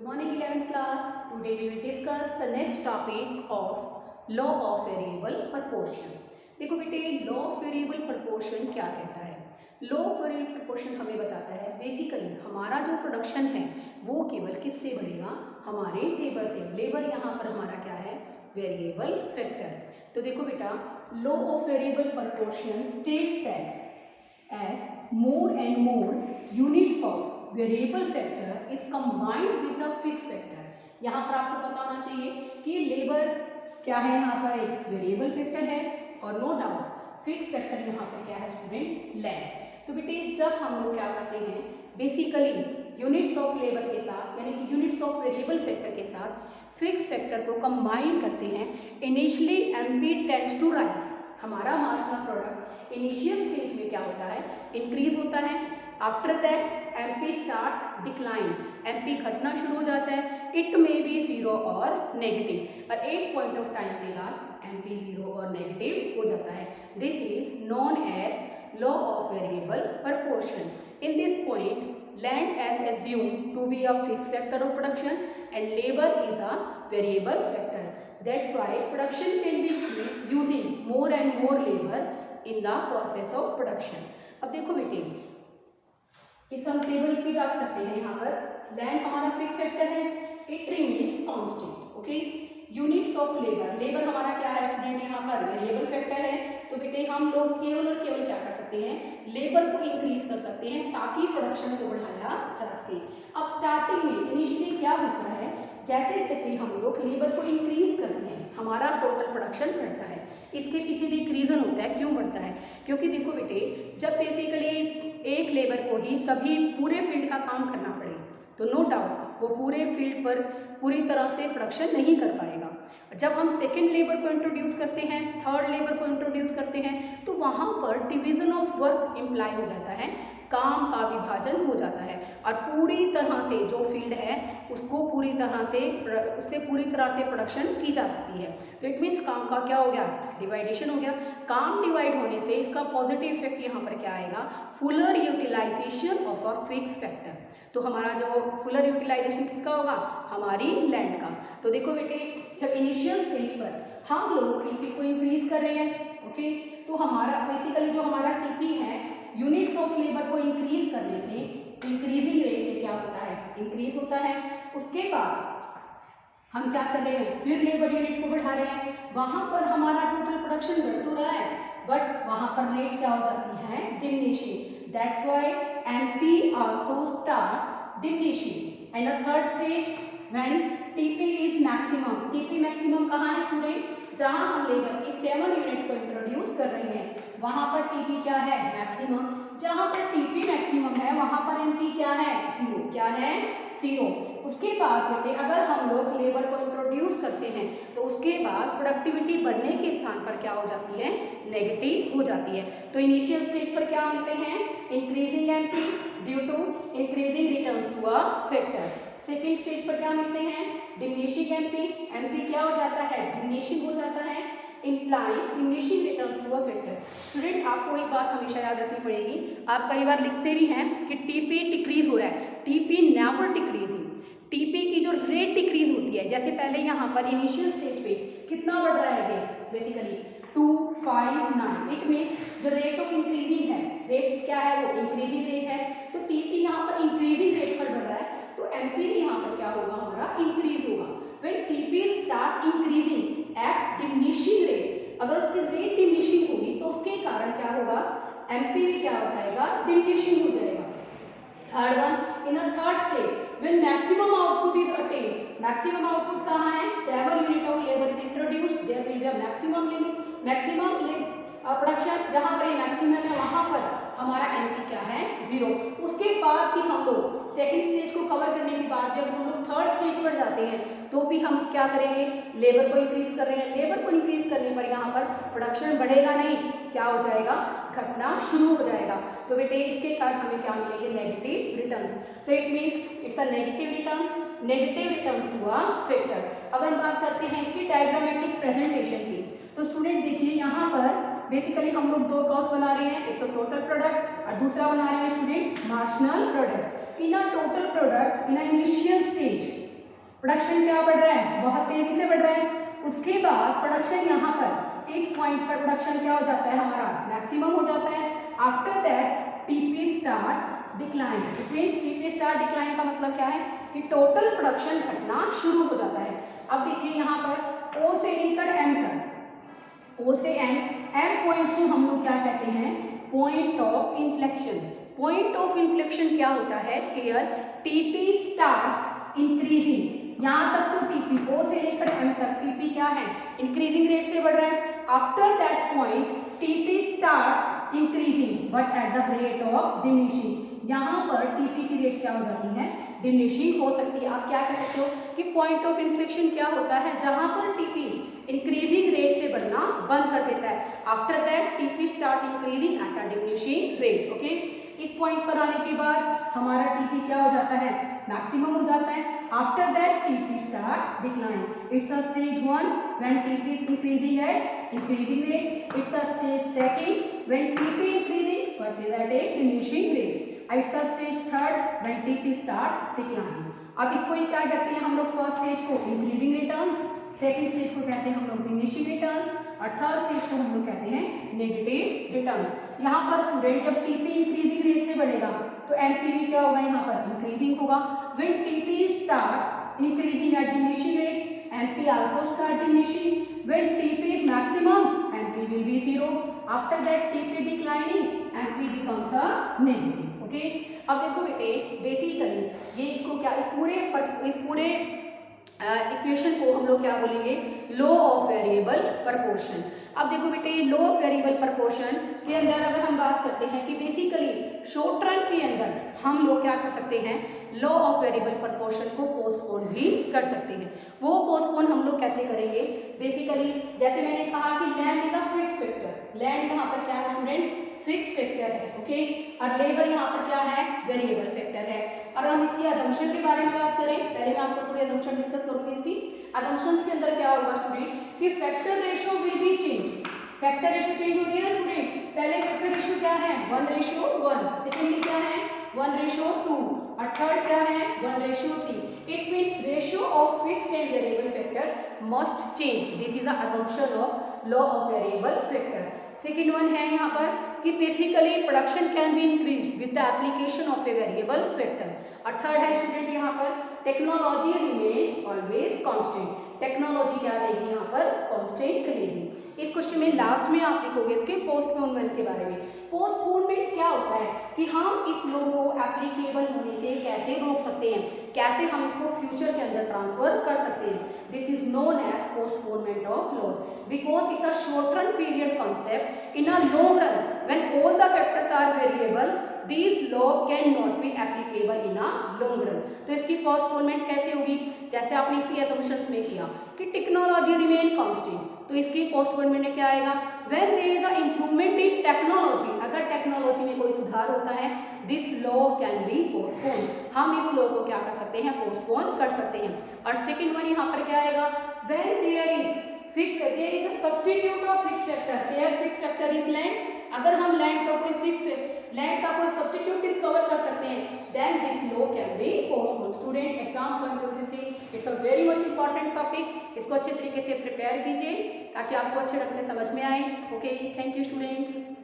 Good morning 11th class. Today we will discuss the next topic of law of variable proportion. देखो बेटे law of variable proportion क्या कहता है। Law of variable proportion हमें बताता है बेसिकली हमारा जो प्रोडक्शन है वो केवल किससे बढ़ेगा, हमारे लेबर से। लेबर यहाँ पर हमारा क्या है, वेरिएबल फैक्टर। तो देखो बेटा law of variable proportion states that as more and more units of variable factor is combined with the fix factor. यहाँ पर आपको पता होना चाहिए कि लेबर क्या है, यहाँ पर एक वेरिएबल फैक्टर है और नो डाउट फिक्स फैक्टर यहाँ पर क्या है स्टूडेंट, लैब। तो बेटे जब हम लोग क्या करते हैं बेसिकली यूनिट्स ऑफ लेबर के साथ यानी कि यूनिट्स ऑफ वेरिएबल फैक्टर के साथ फिक्स फैक्टर को कंबाइन करते हैं, initially MP tends to rise. हमारा मार्जिनल प्रोडक्ट इनिशियल स्टेज में क्या होता है, इंक्रीज होता है। After that MP starts decline, MP घटना शुरू हो जाता है। इट में बी जीरो और नेगेटिव, और एक पॉइंट ऑफ टाइम के बाद एमपी जीरो और नेगेटिव हो जाता है। This is known as law of variable proportion. In this point, land is assumed to be a fixed factor of production and labor is a variable factor. That's why production can be increased using more and more labor in the process of production. अब देखो बेटे इस हम table की बात करते हैं, यहाँ पर लैंड हमारा फिक्स फैक्टर है, it remains constant. Okay, units of labour, labour हमारा क्या है स्टूडेंट, यहाँ पर वेरिएबल फैक्टर है। तो बेटे हम लोग केवल और केवल क्या कर सकते हैं, लेबर को इंक्रीज कर सकते हैं ताकि प्रोडक्शन को बढ़ाया जा सके। अब स्टार्टिंग में इनिशियली क्या होता है, जैसे जैसे हम लोग लेबर को इंक्रीज करते हैं हमारा टोटल प्रोडक्शन बढ़ता है। इसके पीछे भी एक रीज़न होता है क्यों बढ़ता है, क्योंकि देखो बेटे जब बेसिकली एक लेबर को ही सभी पूरे फील्ड का काम करना पड़े तो नो डाउट वो पूरे फील्ड पर पूरी तरह से प्रोडक्शन नहीं कर पाएगा। जब हम सेकेंड लेबर को इंट्रोड्यूस करते हैं, थर्ड लेबर को इंट्रोड्यूस करते हैं, तो वहाँ पर डिवीजन ऑफ वर्क इम्प्लाई हो जाता है, काम का विभाजन हो जाता है और पूरी तरह से जो फील्ड है उसको पूरी तरह से उससे पूरी तरह से प्रोडक्शन की जा सकती है। तो इट मीन्स काम का क्या हो गया, डिवाइडेशन हो गया। काम डिवाइड होने से इसका पॉजिटिव इफेक्ट यहाँ पर क्या आएगा, fuller utilization of a fix factor. तो हमारा जो फुलर यूटिलाइजेशन किसका होगा, हमारी लैंड का। तो देखो बेटे जब इनिशियल स्टेज पर हम लोग टीपी को इंक्रीज कर रहे हैं, ओके, तो हमारा बेसिकली जो हमारा टीपी है यूनिट्स ऑफ लेबर को इंक्रीज करने से इंक्रीजिंग रेट से क्या होता है, इंक्रीज होता है। उसके बाद हम क्या कर रहे हैं, फिर लेबर यूनिट को बढ़ा रहे हैं, वहां पर हमारा टोटल प्रोडक्शन बढ़ तो रहा है बट वहां पर रेट क्या हो जाती है, diminishing. That's why MP also start diminishing. And a third stage when TP is maximum. TP maximum कहाँ है स्टूडेंट, जहां हम लेबर की 7 यूनिट को इंट्रोड्यूस कर रहे हैं वहां पर टीपी क्या है, मैक्सिमम। जहां पर टीपी मैक्सिमम है वहां पर एमपी क्या है, जीरो। क्या है, जीरो। उसके बाद बेटे अगर हम लोग लेबर को इंट्रोड्यूस करते हैं तो उसके बाद प्रोडक्टिविटी बढ़ने के स्थान पर क्या हो जाती है, नेगेटिव हो जाती है। तो इनिशियल स्टेज पर क्या मिलते हैं, increasing MP due to increasing returns to a factor. Second stage पर क्या मिलते हैं, डिमिनिशिंग एमपी, एमपी क्या हो जाता है, डिमिनिशिंग हो जाता है, implying diminishing returns to a factor। Student आपको एक बात हमेशा याद रखनी पड़ेगी, आप कई बार लिखते भी हैं कि टीपी डिक्रीज हो रहा है, टीपी नेवर डिक्रीजिंग। टीपी की जो रेट डिक्रीज होती है, जैसे पहले यहाँ पर इनिशियल स्टेज पे कितना बढ़ रहा है बेसिकली 259, इट मीन्स जो रेट ऑफ इंक्रीजिंग है, रेट क्या है वो इंक्रीजिंग रेट है। तो टीपी यहाँ पर इंक्रीजिंग रेट पर बढ़ रहा है तो एमपी भी यहाँ पर क्या होगा, हमारा इंक्रीज होगा। When TP start increasing at diminishing rate, अगर उसकी रेट डिमिनिशिंग होगी तो उसके कारण क्या होगा, एमपी भी क्या हो जाएगा, डिमिनिशिंग हो जाएगा। Third one, in a third stage when maximum output is attained, maximum output कहाँ है, 7 unit of labour is introduced, there will be a maximum limit, maximum production. जहाँ पर ये मैक्सिमम है वहाँ पर हमारा एमपी क्या है, जीरो। उसके बाद भी हम लोग सेकेंड स्टेज को कवर करने के बाद भी अगर हम लोग थर्ड स्टेज पर जाते हैं तो भी हम क्या करेंगे, लेबर को इंक्रीज कर रहे हैं, लेबर को इंक्रीज करने पर यहाँ पर प्रोडक्शन बढ़ेगा नहीं, क्या हो जाएगा, घटना शुरू हो जाएगा। तो बेटे इसके कारण हमें क्या मिलेंगे, नेगेटिव रिटर्न्स। तो it means it's a negative returns to a factor. अगर हम बात करते हैं इसकी डायग्रामेटिक प्रेजेंटेशन की, तो स्टूडेंट देखिए यहाँ पर बेसिकली हम लोग दो कर्व बना रहे हैं, एक तो टोटल प्रोडक्ट और दूसरा बना रहे हैं student marginal product. In a total product in a initial stage production क्या बढ़ रहा है, बहुत तेजी से बढ़ रहा है। उसके बाद प्रोडक्शन यहाँ पर इस पॉइंट पर प्रोडक्शन क्या हो जाता है हमारा, मैक्सिमम हो जाता है। After that TP start decline. TP start decline का मतलब क्या है कि टोटल प्रोडक्शन घटना शुरू हो जाता है। अब देखिए यहाँ पर ओ से लेकर एम तक, ओ से एम पॉइंट को हम लोग क्या कहते हैं, point of inflection. Point of inflection क्या होता है, हियर टीपी स्टार्ट्स इंक्रीजिंग। यहाँ तक तो टीपी, ओ से लेकर एम तक टीपी क्या है, इंक्रीजिंग रेट से बढ़ रहा है। After that point TP starts increasing but at the rate of diminishing. यहाँ पर टीपी की रेट क्या हो जाती है, डिमिनिशिंग हो सकती है। आप क्या कह सकते हो कि पॉइंट ऑफ इन्फ्लेक्शन क्या होता है, जहाँ पर टीपी इंक्रीजिंग रेट से बढ़ना बंद कर देता है। After that TP start increasing at a diminishing rate. Okay, इस पॉइंट पर आने के बाद हमारा टीपी क्या हो जाता है, मैक्सिमम हो जाता है। After that TP start decline. It's a stage 1 when TP is increasing at increasing rate. It's a stage 2 when TP increasing but is at a diminishing rate. It's a stage 3 when TP starts decline. अब इसको ही क्या कहते हैं हम लोग, first stage को increasing returns, second stage को कहते हैं हम लोग डिमिनिशिंग रिटर्न्स, और थर्ड स्टेज को हम लोग कहते हैं नेगेटिव रिटर्न्स। यहाँ पर स्टूडेंट जब टीपी इंक्रीजिंग रेट से बढ़ेगा तो एनपीवी क्या होगा, यहाँ पर इंक्रीजिंग होगा। When TP start increasing at diminishing rate, NP also start diminishing. When TP is maximum, NP will be 0। After that TP declining, NP becomes a negative. Okay, अब देखो बेटे बेसिकली ये इसको क्या, इस पूरे इक्वेशन को हम लोग क्या बोलेंगे, लॉ ऑफ वेरिएबल प्रपोर्शन। अब देखो बेटे लॉ ऑफ वेरिएबल प्रपोर्शन के अंदर अगर हम बात करते हैं कि बेसिकली शॉर्ट रन के अंदर हम लोग क्या कर सकते हैं, लॉ ऑफ वेरिएबल प्रपोर्शन को पोस्टपोन भी कर सकते हैं। वो पोस्टपोन हम लोग कैसे करेंगे, बेसिकली जैसे मैंने कहा कि land is a fix factor. Land यहाँ पर क्या है स्टूडेंट, फिक्स फैक्टर है। ओके, और लेबर यहाँ पर क्या है, वेरिएबल फैक्टर है। और हम इसकी अजम्पशन के बारे में बात करें, पहले मैं आपको थोड़ी अजम्पशन डिस्कस करूंगी इसकी। अजम्पशंस के अंदर क्या होगा स्टूडेंट कि factor ratio will be change. Factor ratio change हो रही है ना स्टूडेंट, पहले फैक्टर रेशियो क्या है 1:1, सेकेंडली क्या है 1:2, और थर्ड क्या है 1:3। It means ratio of fixed and variable factor must change. This is the assumption of law of variable factor. Second one है यहाँ पर कि basically production can be increase with the application of a variable factor. और third है student यहाँ पर technology remain always constant. Technology क्या रहेगी यहाँ पर, कांस्टेंट रहेगी। इस क्वेश्चन में लास्ट में आप लिखोगे इसके पोस्टपोनमेंट के बारे में। पोस्टपोनमेंट क्या होता है कि हम इस लॉ को एप्लीकेबल होने से कैसे रोक सकते हैं, कैसे हम इसको फ्यूचर के अंदर ट्रांसफर कर सकते हैं। This is known as postponement of law because it's a short run period concept. In a long run when all the factors are variable this law can not be applicable in a long run. तो इसकी postponement कैसे होगी, जैसे आपने इसी assumptions में किया कि टेक्नोलॉजी रिमेन कांस्टेंट, तो इसकी पोस्टपोनमेंट में क्या आएगा, when there is a improvement in technology. अगर टेक्नोलॉजी में कोई सुधार होता है this law can be postpone. हम इस लॉ को क्या कर सकते हैं, पोस्टपोन कर सकते हैं। और सेकंड वन यहाँ पर क्या आएगा, when there is a substitute of fixed factor, there fixed factor is land। अगर हम लैंड का कोई सब्स्टिट्यूट डिस्कवर कर सकते हैं then this law can be postpone. Student exam point of view से it's a very much important topic, इसको अच्छे तरीके से प्रिपेयर कीजिए ताकि आपको अच्छे ढंग से समझ में आए। Okay, thank you students.